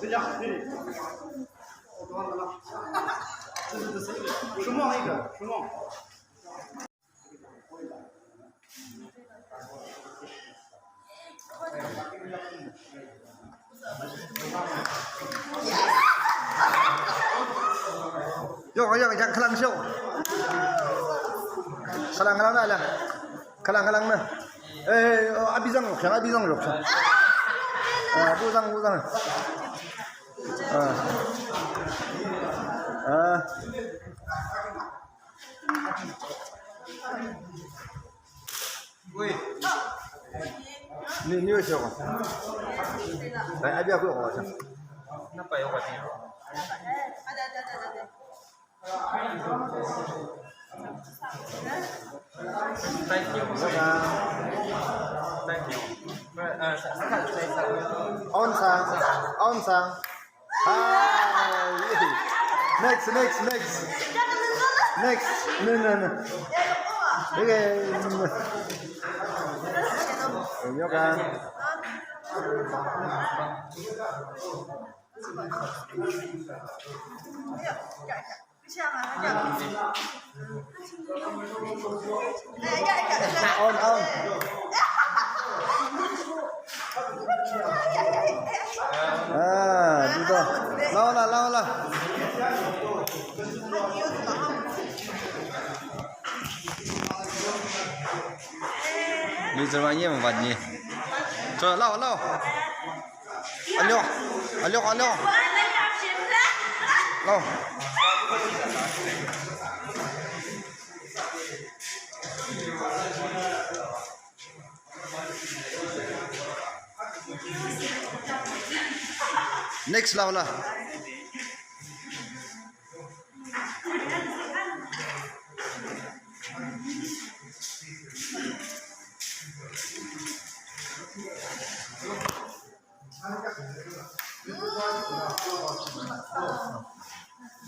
这家对，我多少了？这是水梦一个，水梦。Yuk, jangan kelang show. Kelang dah lah. Kelang dah. Abizang yok. Buzang. Wih. Ni siapa? Abi aku apa? Kenapa ya awak ni? Ada. Thank you. On sang. Next. No. Okay. Yo kan. On. Dito. Lawan lah. Bây giờ bao nhiêu một vật nhỉ? Chờ lâu. Alo. Lâu. Next lâu là.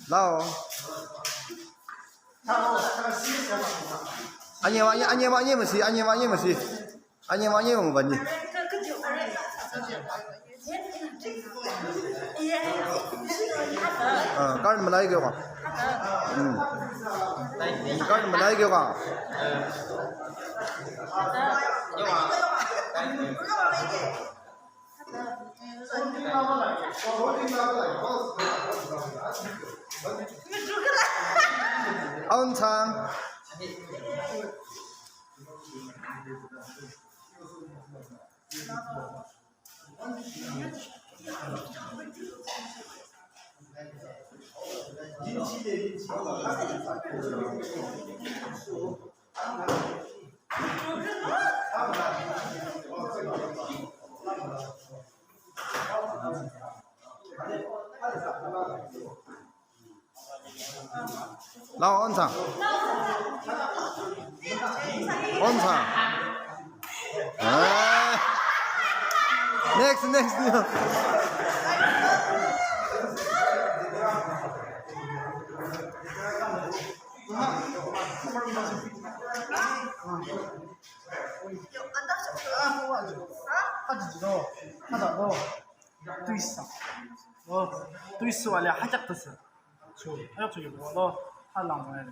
Lâu. Anh em mà xí. Anh em một vấn gì? Con mà lấy kêu à? Con mà lấy kêu à? On sang. Lao on sang. Next. 또 있어 원래 하작 됐어. 하작 저기 너 하려고 해.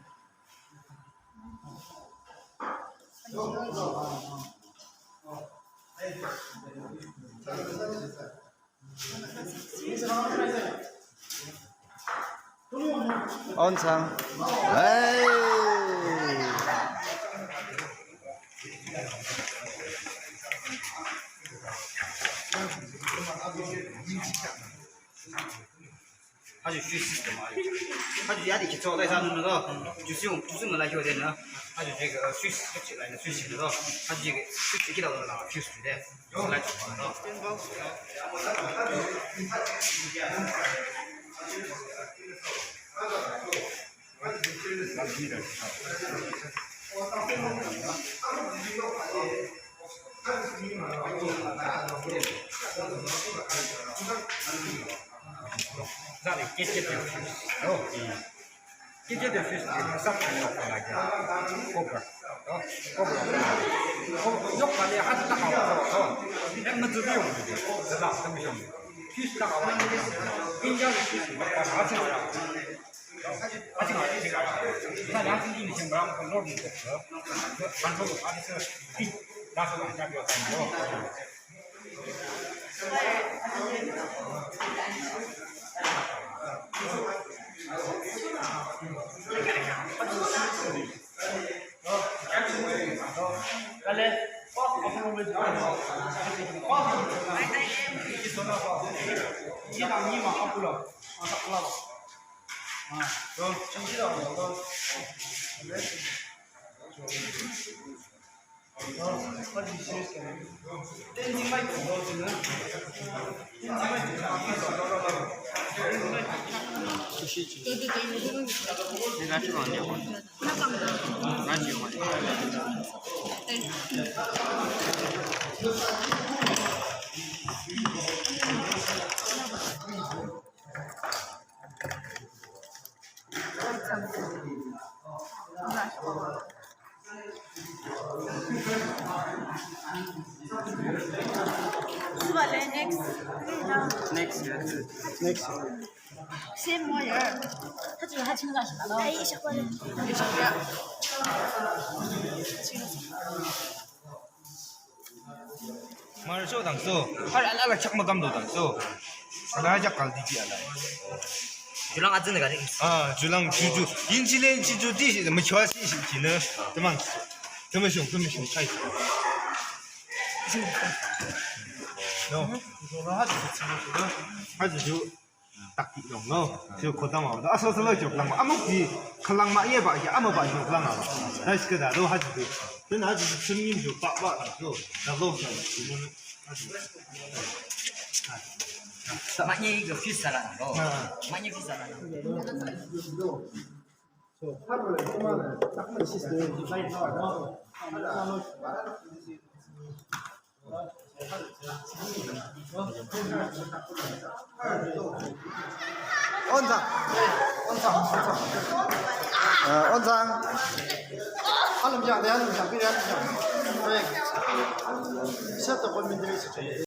On sang.它就学习的嘛，它就压力去找在上那个，就是用来学的呢，它就这个学习起来的学习的，它就这个学习到那个学习的，用来做的。让你接着学习，接着学习，上台了回来的，后边，喐下你黑得好，你乜都用嘅，知道咁樣。 퓨즈 나가와 굉장히 퓨즈 같이 가요. 아직 안 제가 나 양진이 지금 뭐라고 그 노르는 거 반복을 받아서 나서 안 잡혀 가지고 Allez, on va Next. C'est moyen.他这个还挺干什么的？哎，一小块。一小块。 말쇼 당소 할랄라 착마 감도 당소 하나자 갈디지 알아 주랑 아즈네 가지. 아 주랑 주주 인질렌 지주 디시 뭐 좋아시 시키는 그만 그만숑 차이 너 하지 딱 이런 저 고담아 아서서로 좀 아무기 칼랑마 예바 이게 아무바 좀 칼랑아 다시 그다도 하지 그 아주 스님 좀 빠빠 또 나도 지금 Maknya itu fuse salah. Oh. Maknya fuse salah. 원장. 한놈장, 내 한놈장, 비례 한놈장. 네. 시합도 권민들이 있었죠.